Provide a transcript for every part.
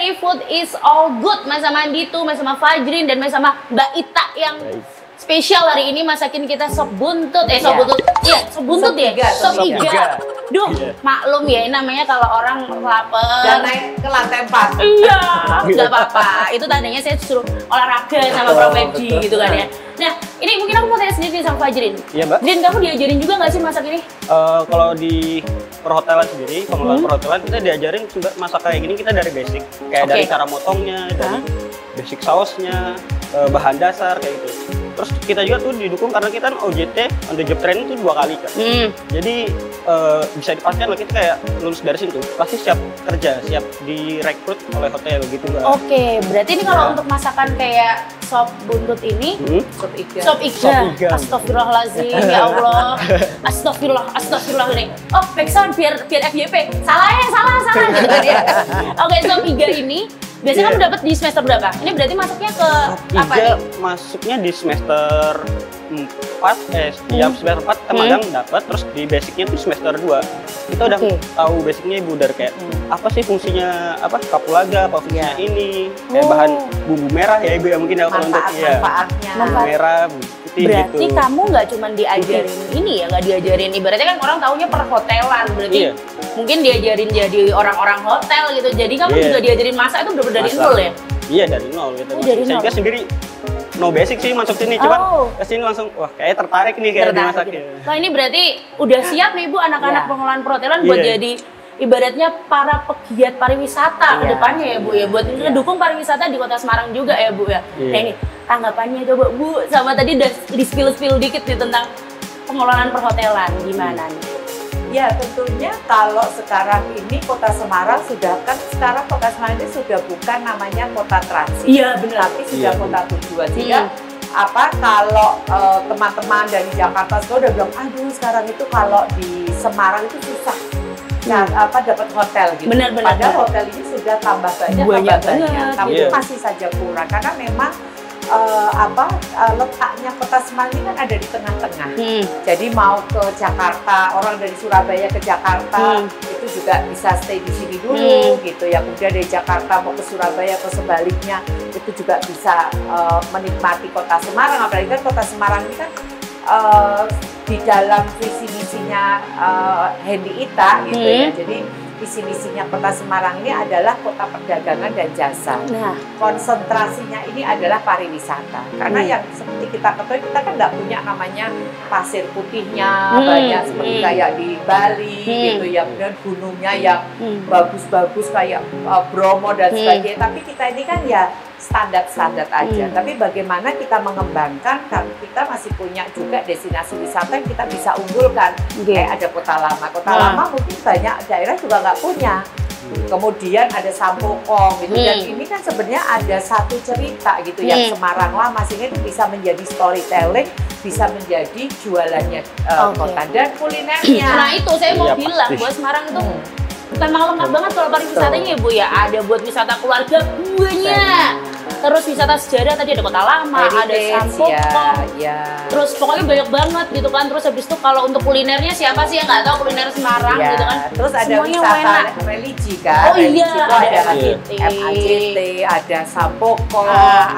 nih Food is all good, Mas sama Anditu, Mas sama Fajrin, dan Mas sama Mbak Ita yang spesial hari ini masakin kita sop buntut. Sop buntut. Iya, sop buntut ya. Sop iga. Duh, maklum ya, namanya kalau orang lapar dan naik ke lantai 4. Iya, nggak apa-apa. Itu tandanya saya suruh olahraga sama Prof. Edi gitu kan ya. Nah, ini mungkin aku mau tanya sendiri sama Fajrin. Iya, Mbak. Jrin, kamu diajarin juga nggak sih masak ini? Kalau di perhotelan sendiri, pengelolaan perhotelan kita diajarin masak kayak gini kita dari basic. Kayak dari cara motongnya, dari basic sausnya, bahan dasar kayak gitu. Terus kita juga tuh didukung karena kita kan OJT, on the job training itu 2 kali kan. Jadi bisa dipastikan lah kita kayak lulus dari situ pasti siap kerja, siap direkrut oleh hotel gitu Mbak. Oke, berarti ini kalau untuk masakan kayak sop buntut ini, sop iga. Astagfirullahaladzim, ya Allah. Astagfirullah nih. Oh, backsound biar FYP. Salah gitu kan ya. Oke, sop iga ini biasanya kamu dapat di semester berapa? Ini berarti masuknya ke apa nih? Masuknya di semester 4, semester 4 kita magang dapat, terus di basicnya tuh semester 2 kita udah tahu basicnya Ibu dari kayak apa sih fungsinya kapulaga, apa fungsinya ini, kayak bahan bumbu merah ya Ibu ya mungkin ya kalau untuk manfaatnya. Bumbu merah, putih berarti gitu. kamu nggak cuma diajarin ini ya, nggak diajarin ibaratnya kan orang taunya perhotelan, berarti mungkin diajarin jadi orang-orang hotel gitu, jadi kamu juga diajarin masak itu benar-benar dari nol ya? Iya, dari nol gitu. Saya sendiri no basic sih masuk sini, cuman kesini langsung wah kayak tertarik nih kayak dimasak gitu. Nah ini berarti udah siap nih Bu anak-anak pengelolaan perhotelan buat jadi ibaratnya para pegiat pariwisata ke depannya ya Bu ya, buat mendukung pariwisata di Kota Semarang juga ya Bu ya. Nah ini tanggapannya coba Bu, sama tadi udah di spill dikit nih tentang pengelolaan perhotelan gimana nih? Ya tentunya kalau sekarang ini Kota Semarang sekarang Kota Semarang ini sudah bukan namanya kota transit, tapi sudah kota tujuan. Sehingga kalau teman-teman dari Jakarta udah bilang, aduh sekarang itu kalau di Semarang itu susah dapat hotel gitu. Padahal hotel ini sudah tambah banyak, tapi masih saja kurang karena memang letaknya Kota Semarang ini kan ada di tengah-tengah. Jadi mau ke Jakarta, orang dari Surabaya ke Jakarta itu juga bisa stay di sini dulu gitu ya. Kemudian dari Jakarta mau ke Surabaya atau sebaliknya itu juga bisa menikmati Kota Semarang. Apalagi kan Kota Semarang ini kan di dalam visi misinya Hendy Ita gitu ya. Jadi visi misinya Kota Semarang ini adalah kota perdagangan dan jasa. Konsentrasinya ini adalah pariwisata. Karena yang seperti kita ketahui, kita kan nggak punya namanya pasir putihnya banyak seperti kayak di Bali gitu ya. Kemudian gunungnya yang bagus-bagus kayak Bromo dan sebagainya. Tapi kita ini kan ya standar-standar aja. Tapi bagaimana kita mengembangkan, kita masih punya juga destinasi wisata yang kita bisa unggulkan. Kayak ada Kota Lama. Kota Lama mungkin banyak daerah juga nggak punya. Kemudian ada Sampokong gitu. Dan ini kan sebenarnya ada satu cerita gitu yang Semarang Lama, sehingga itu bisa menjadi storytelling, bisa menjadi jualannya kota dan kulinernya. Nah itu saya mau bilang buat Semarang itu memang lengkap banget kalau pariwisatanya ya Bu ya. Ada buat wisata keluarga banyak. Terus wisata sejarah tadi ada Kota Lama, ada Sampokong, terus pokoknya banyak banget gitu kan. Terus habis itu kalau untuk kulinernya siapa sih yang nggak tahu kuliner Semarang gitu kan? Terus ada semuanya wisata religi kan? Religi itu ada MAJT, ada Sampokong,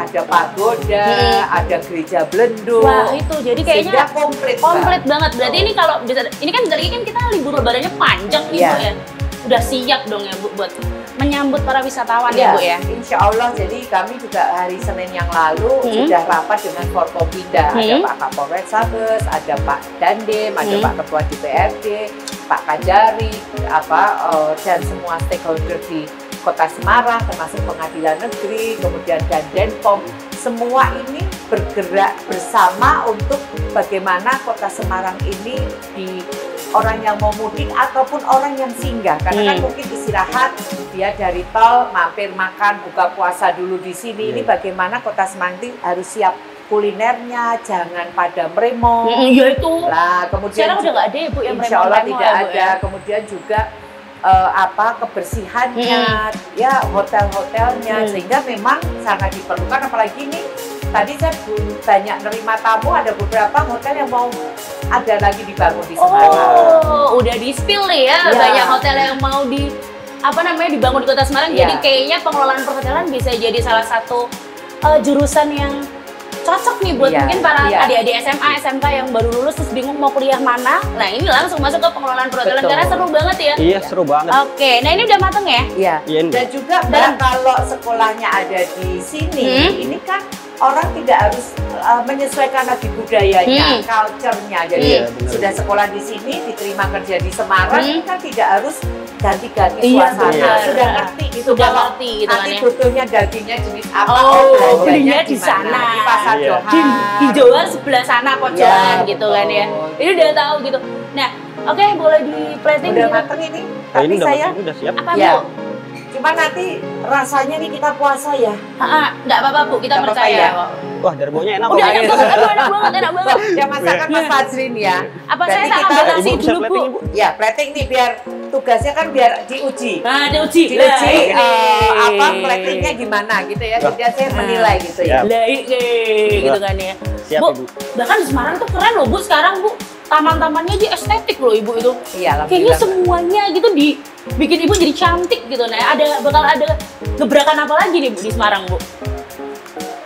ada Pagoda, ada Gereja Belendung. Wah itu jadi kayaknya komplit banget. Berarti ini kalau bisa, ini kan dari kan kita libur lebarannya panjang nih Bu ya. Udah siap dong ya Bu buat menyambut para wisatawan ya Bu ya? Insya Allah, jadi kami juga hari Senin yang lalu sudah rapat dengan Forkopimda. Ada Pak Kapolres Sabes, ada Pak Dandim, ada Pak Ketua DPRD, Pak Kajari, dan semua stakeholder di Kota Semarang, termasuk Pengadilan Negeri, kemudian dan Denpom. Semua ini bergerak bersama untuk bagaimana Kota Semarang ini di orang yang mau mudik ataupun orang yang singgah, karena kan mungkin istirahat dia dari tol mampir makan buka puasa dulu di sini. Ini bagaimana Kota Semarang itu harus siap kulinernya, jangan pada meremo. Iya itu. Nah kemudian sekarang udah nggak ada ya Bu yang insya Allah tidak ada. Kemudian juga kebersihannya, ya hotel-hotelnya, sehingga memang sangat diperlukan. Apalagi ini tadi saya banyak nerima tamu, ada beberapa hotel yang mau ada lagi dibangun di Semarang. Udah di spill nih ya, banyak hotel yang mau apa namanya dibangun di Kota Semarang. Jadi kayaknya pengelolaan perhotelan bisa jadi salah satu jurusan yang cocok nih buat mungkin para adik-adik SMA, SMK yang baru lulus terus bingung mau kuliah mana. Nah ini langsung masuk ke pengelolaan perhotelan karena seru banget ya. Iya seru banget. Oke, nah ini udah mateng ya? Iya. Dan juga Mbak kalau sekolahnya ada di sini, ini kan orang tidak harus menyesuaikan lagi budayanya, culture-nya. Jadi sudah sekolah di sini, diterima kerja di Semarang, ini kan tidak harus ganti-ganti suasana. Sudah ngerti gitu. Sudah ngerti gitu kan nanti ya. butuhnya dagingnya jenis apa, belinya di sana. Di Pasar Johan. Di Johar sebelah sana pojokan gitu kan ya. Ini udah tahu gitu. Nah, oke boleh di plating. Udah mateng ini. Tapi ini saya udah siap. Apa Bu? Cuma nanti rasanya nih kita puasa ya. Nggak apa-apa Bu, kita percaya kok. Wah, darbonya enak. Udah enak banget, enak banget. Yang masakan Mas Fajrin ya. Apa saya tak ambil nasi dulu Bu? Ya, plating nih biar tugasnya kan biar diuji. Nah, diuji apa platingnya gimana gitu ya. Jadi saya menilai gitu ya. Gitu kan ya. Siap, Bu, Ibu. bahkan di Semarang tuh keren loh Bu sekarang Bu. Taman-tamannya di estetik loh Ibu itu. Iya, kayaknya semuanya gitu bikin Ibu jadi cantik gitu. Nah, bakal ada gebrakan apa lagi nih Bu di Semarang Bu?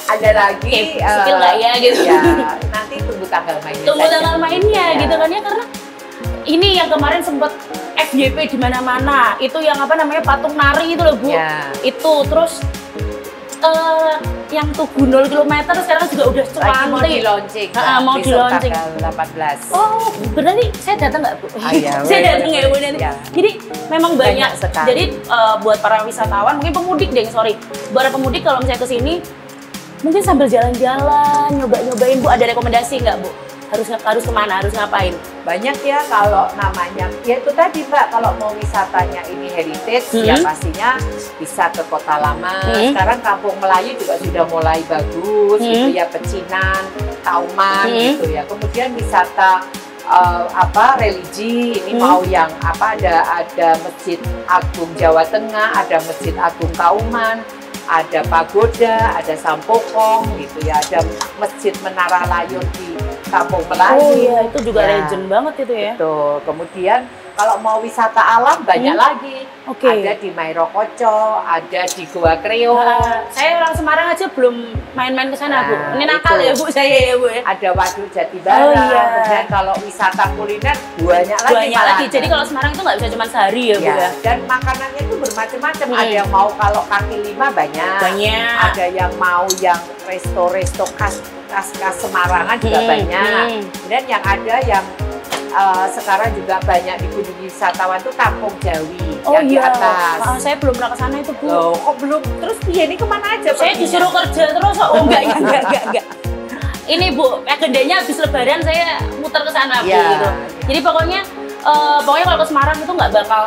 Ada lagi skill nggak ya gitu. Ya, nanti tunggu tanggal mainnya. Tunggu tanggal mainnya gitu kan ya, karena ini yang kemarin sempet FYP di mana-mana. Itu yang apa namanya patung nari itu loh Bu. Itu terus yang Tugu 0 km sekarang juga udah cuanti. Mau di launching. Mau di launching. Tanggal 18. Oh, berarti saya datang nggak Bu? Saya datang ya Bu nanti. Jadi memang banyak sekali. Jadi buat para wisatawan, mungkin pemudik deh, Para pemudik kalau misalnya ke sini, mungkin sambil jalan-jalan, nyobain Bu, ada rekomendasi nggak Bu? Harus kemana? Harus ngapain? Banyak ya kalau namanya, ya itu tadi Mbak, kalau mau wisatanya ini heritage, ya pastinya bisa ke Kota Lama. Sekarang Kampung Melayu juga sudah mulai bagus, gitu ya, Pecinan, Kauman, gitu ya. Kemudian wisata religi, ini mau yang ada Masjid Agung Jawa Tengah, ada Masjid Agung Kauman, ada pagoda, ada Sampokong gitu ya, ada Masjid Menara Layun di Kampung Melayu. Oh iya, itu juga legend banget itu ya. Betul. Kemudian kalau mau wisata alam banyak lagi. Ada di Mairokoco, ada di Goa Kreo. Saya orang Semarang aja belum main-main ke sana Bu. Ini nakal ya Bu saya ya Bu ya. Ada Waduk Jatibara. Kemudian kalau wisata kuliner banyak lagi. Jadi kalau Semarang itu nggak bisa cuma sehari ya Bu ya. Dan makanannya itu bermacam-macam. Ada yang mau kalau kaki lima banyak. Ada yang mau yang resto-resto khas Semarangan juga banyak. Kemudian yang ada yang sekarang juga banyak dikunjungi wisatawan itu Kampung Jawi yang di atas. Saya belum pernah ke sana itu Bu. Loh, kok belum? Terus dia ini kemana aja? Saya disuruh kerja terus. Oh enggak. Ini Bu, agendanya habis Lebaran saya muter ke sana Bu gitu. Jadi pokoknya kalau ke Semarang itu nggak bakal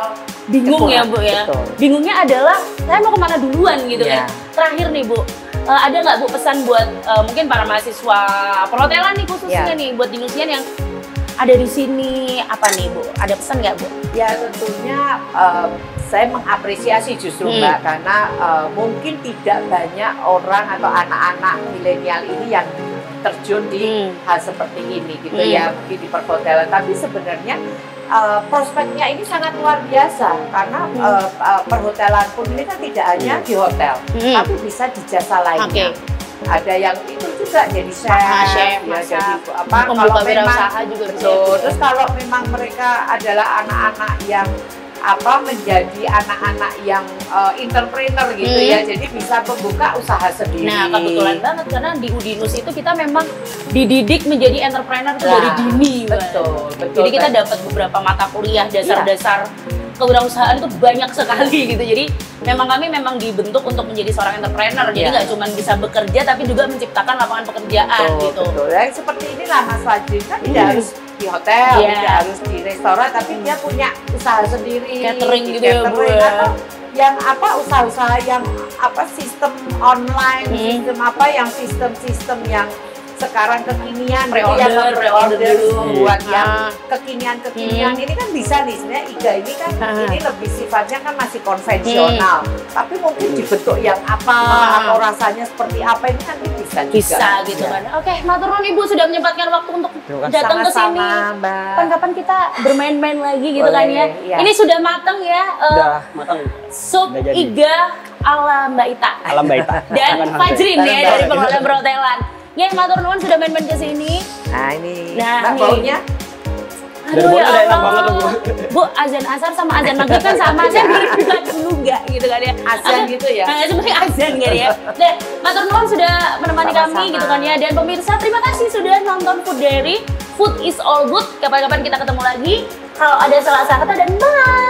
bingung ya Bu ya. Bingungnya adalah saya mau kemana duluan gitu kan. Terakhir nih Bu, ada nggak Bu pesan buat mungkin para mahasiswa perhotelan nih khususnya nih buat dinusian yang ada di sini apa nih Bu? Ada pesan nggak Bu? Ya tentunya saya mengapresiasi justru Mbak karena mungkin tidak banyak orang atau anak-anak milenial ini yang terjun di hal seperti ini gitu ya, mungkin di perhotelan. Tapi sebenarnya prospeknya ini sangat luar biasa karena perhotelan pun ini kan tidak hanya di hotel, tapi bisa di jasa lainnya. Ada yang itu juga jadi chef, jadi kalau memang juga betul. Terus kalau memang mereka adalah anak-anak yang menjadi anak-anak yang entrepreneur gitu ya, jadi bisa membuka usaha sendiri. Nah kebetulan banget karena di Udinus itu kita memang dididik menjadi entrepreneur dari dini. Betul. Jadi kita dapat beberapa mata kuliah dasar-dasar kewirausahaan itu banyak sekali gitu. Jadi kami memang dibentuk untuk menjadi seorang entrepreneur. Jadi nggak cuma bisa bekerja tapi juga menciptakan lapangan pekerjaan gitu. Betul. Yang seperti inilah Mas Fajrin kan tidak harus di hotel, tidak harus di restoran, tapi dia punya usaha sendiri, catering gitu ya Bu. Atau yang usaha-usaha yang sistem online, sistem yang sekarang kekinian Pre-order dulu. buat yang kekinian ini kan bisa nih sebenarnya IGA ini kan ini lebih sifatnya kan masih konvensional tapi mungkin dibentuk yang apa atau rasanya seperti apa ini nanti bisa gitu kan. Oke, matur nuwun Ibu sudah menyempatkan waktu untuk datang ke sini. Kapan-kapan kita bermain-main lagi gitu kan ya. Ini sudah matang ya. Udah matang. Sup iga ala Mbak Ita. Dan Fajrin ya dari pengelola perhotelan. Ya, matur nuwun sudah main-main ke sini. Nah, ini. Nah, baunya. Aduh ya Allah. Bu, azan asar sama azan maghrib kan sama. Saya berdua dulu enggak gitu kan ya. Azan gitu ya. Nah, sebenarnya azan gitu ya. Dan matur nuwun sudah menemani kami gitu kan ya. Dan pemirsa terima kasih sudah nonton Food Diary. Food is all good. Kapan-kapan kita ketemu lagi. Kalau ada salah kata dan bye.